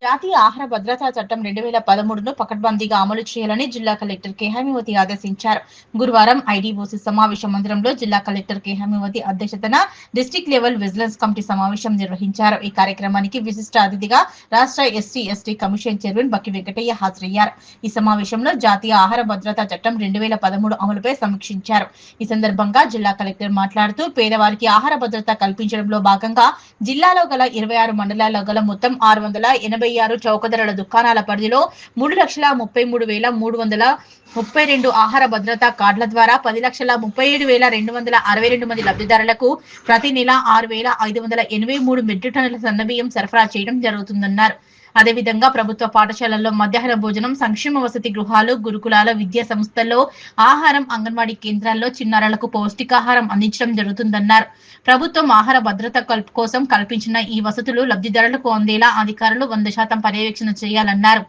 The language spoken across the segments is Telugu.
జాతీయ ఆహార భద్రతా చట్టం 2013ను పకడ్బందీగా అమలు చేయాలని జిల్లా కలెక్టర్ కె హేమవతి ఆదేశించారు. గురువారం ఐడీఓసీ సమావేశ మందిరంలో జిల్లా కలెక్టర్ కె హేమవతి అధ్యక్షతన డిస్ట్రిక్ట్ లెవెల్ విజిలెన్స్ కమిటీ సమావేశం నిర్వహించారు. ఈ కార్యక్రమానికి విశిష్ట అతిథిగా రాష్ట్ర ఎస్సీ/ఎస్టీ కమిషన్ చైర్మన్ బక్కి వెంకటయ్య హాజరయ్యారు. ఈ సమావేశంలో జాతీయ ఆహార భద్రతా చట్టం 2013 అమలుపై సమీక్షించారు. ఈ సందర్భంగా జిల్లా కలెక్టర్ మాట్లాడుతూ పేదవారికి ఆహార భద్రత కల్పించడంలో భాగంగా జిల్లాలో గల 26 మండలాల్లో గల మొత్తం 686 చౌకధరల దుకాణాల పరిధిలో 3,33,332 ఆహార భద్రతా కార్డుల ద్వారా 10,37,262 మంది లబ్ధిదారులకు ప్రతి నెల 6,583 మెట్రిక్ టన్నుల సన్నబియ్యం సరఫరా చేయడం జరుగుతుందన్నారు. అదేవిధంగా ప్రభుత్వ పాఠశాలల్లో మధ్యాహ్న భోజనం, సంక్షేమ వసతి గృహాలు, గురుకులాల విద్యా సంస్థల్లో ఆహారం, అంగన్వాడీ కేంద్రాల్లో చిన్నారులకు పౌష్టికాహారం అందించడం జరుగుతుందన్నారు. ప్రభుత్వం ఆహార భద్రత కోసం కల్పించిన ఈ వసతులు లబ్ధిదారులకు అందేలా అధికారులు 100% పర్యవేక్షణ చేయాలన్నారు.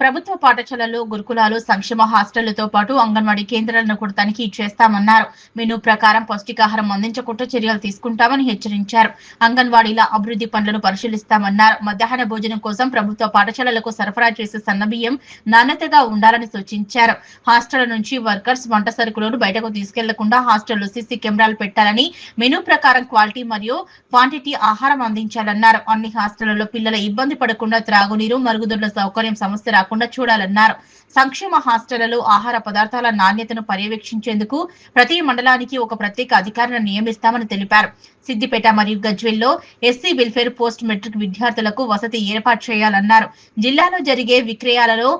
ప్రభుత్వ పాఠశాలలు, గురుకులాలు, సంక్షేమ హాస్టళ్లతో పాటు అంగన్వాడీ కేంద్రాలను కూడా తనిఖీ చేస్తామన్నారు. మెనూ ప్రకారం పౌష్టికాహారం అందించకుండా చర్యలు తీసుకుంటామని హెచ్చరించారు. అంగన్వాడీల అభివృద్ధి పనులను పరిశీలిస్తామన్నారు. మధ్యాహ్న భోజనం కోసం ప్రభుత్వ పాఠశాలలకు సరఫరా చేసే సన్నబియ్యం నాణ్యతగా ఉండాలని సూచించారు. హాస్టళ్ల నుంచి వర్కర్స్ వంట సరుకులను బయటకు తీసుకెళ్లకుండా హాస్టల్లో సీసీ కెమెరాలు పెట్టాలని, మెనూ ప్రకారం క్వాలిటీ మరియు క్వాంటిటీ ఆహారం అందించాలన్నారు. అన్ని హాస్టళ్లలో పిల్లల ఇబ్బంది పడకుండా త్రాగునీరు, మరుగుదొడ్ల సౌకర్యం సమస్య రాకుండా చూడాలన్నారు. సంక్షేమ హాస్టళ్లలో ఆహార పదార్థాల నాణ్యతను పర్యవేక్షించేందుకు ప్రతి మండలానికి ఒక ప్రత్యేక అధికారిని నియమిస్తామని తెలిపారు. సిద్దిపేట మరియు గజ్వేల్లో ఎస్సీ వెల్ఫేర్ పోస్ట్ మెట్రిక్ విద్యార్థులకు వసతి ఏర్పాటు చేయాలన్నారు. జిల్లాలో జరిగే విక్రయాలలో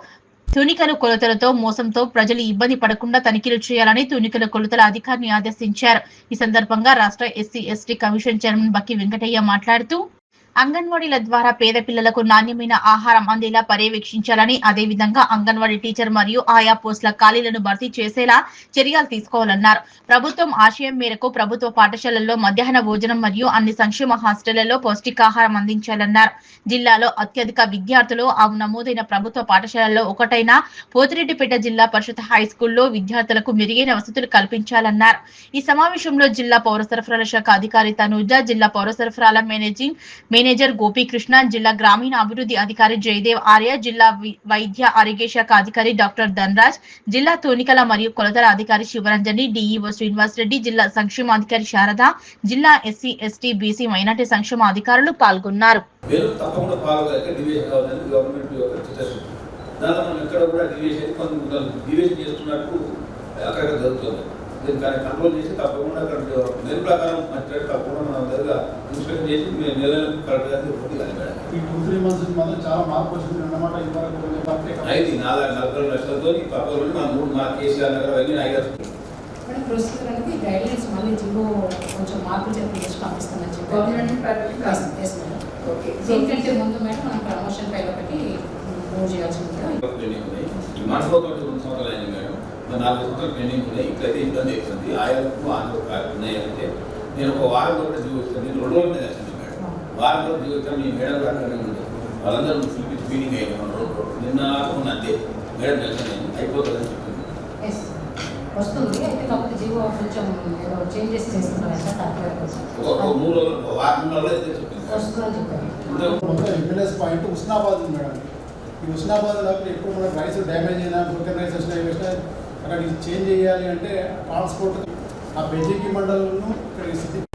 తునికలు కొలతలతో మోసంతో ప్రజలు ఇబ్బంది పడకుండా తనిఖీలు చేయాలని తునికల కొలతల అధికారిని ఆదేశించారు. ఈ సందర్భంగా రాష్ట్ర ఎస్సీ/ఎస్టీ కమిషన్ చైర్మన్ బక్కి వెంకటయ్య మాట్లాడుతూ అంగన్వాడీల ద్వారా పేద పిల్లలకు నాణ్యమైన ఆహారం అందేలా పర్యవేక్షించాలని, అదేవిధంగా అంగన్వాడీ టీచర్ మరియు ఆయా పోస్టుల ఖాళీలను భర్తీ చేసేలా చర్యలు తీసుకోవాలన్నారు. ప్రభుత్వం ఆశయం మేరకు ప్రభుత్వ పాఠశాలల్లో మధ్యాహ్న భోజనం మరియు అన్ని సంక్షేమ హాస్టళ్లలో పౌష్టికాహారం అందించాలన్నారు. జిల్లాలో అత్యధిక విద్యార్థులు నమోదైన ప్రభుత్వ పాఠశాలల్లో ఒకటైన పోతిరెడ్డిపేట జిల్లా పరిషత్ హైస్కూల్లో విద్యార్థులకు మెరుగైన వసతులు కల్పించాలన్నారు. ఈ సమావేశంలో జిల్లా పౌర సరఫరాల శాఖ అధికారి తనూజ, జిల్లా పౌర సరఫరాల మేనేజర్ గోపీకృష్ణ, జిల్లా గ్రామీణ అభివృద్ధి అధికారి జయదేవ్ ఆర్య, జిల్లా వైద్య ఆరోగ్య శాఖ అధికారి డాక్టర్ ధనరాజ్, జిల్లా తూనికల మరియు కొలతల అధికారి శివరంజని, డిఈఓ శ్రీనివాస్ రెడ్డి, జిల్లా సంక్షేమాధికారి శారద, జిల్లా ఎస్సీ/ఎస్టీ బీసీ మైనార్టీ సంక్షేమ అధికారులు పాల్గొన్నారు. దీన్ని కంట్రోల్ చేసి తప్పకుండా మెను ప్రకారం తప్పకుండా మనం దగ్గర ఇన్స్పెక్షన్ చేసి నెలలు కరెక్ట్గా ఈ 2-3 months మాత్రం చాలా మార్పు వచ్చింది అన్నమాట. అయితే 40 లక్షలతో మా కేసీఆర్ నగర్ అవన్నీ ఐదు ప్రొసీజర్ అనేది గైడ్లైన్స్ మళ్ళీ జిల్లు కొంచెం మార్పులు చేసి పంపిస్తామని చెప్పి దీనికంటే ముందు మేడం మనం ప్రమోషన్ ఫైల్ ఒకటి మూవ్ చేయాల్సి ఉంటుంది. మనసులో 2 సంవత్సరాలు అయింది మేడం, 4 సంవత్సరాలు పెండింగ్ ఉన్నాయి. ఇక్కడైతే ఇబ్బంది అవుతుంది. ఆయనకు ఆంధ్ర ఉన్నాయంటే నేను ఒక వారం కూడా జీవిస్తాను. నేను 2 రోజులు వచ్చింది మేడం, వారం రోజులు జీవిస్తాను. మీ మేడం గారు వాళ్ళందరూ పిలిపించి మీటింగ్ అయ్యాను. నిన్న అంతే మేడం కలిసి అయిపోతుందని చెప్పింది. వస్తుంది అయితే కాకపోతే జీవో కొంచెం ఏదో చేంజెస్ చేస్తున్నారంట. 3 రోజులు వారం రోజులు అయితే చెప్పింది వస్తుందని చెప్పారు. ఎమ్మెల్యేస్ పాయింట్ ఉస్నాబాద్ ఉంది మేడం. ఈ ఉస్నాబాద్ లోపల ఎక్కువ మనకు రైస్ డ్యామేజ్ అయినా, బ్రోకెన్ రైస్ వచ్చినా అక్కడ చేంజ్ చేయాలి అంటే ట్రాన్స్పోర్ట్ ఆ బెజ్జికి మండలంలో ఇక్కడ సిద్దిపేట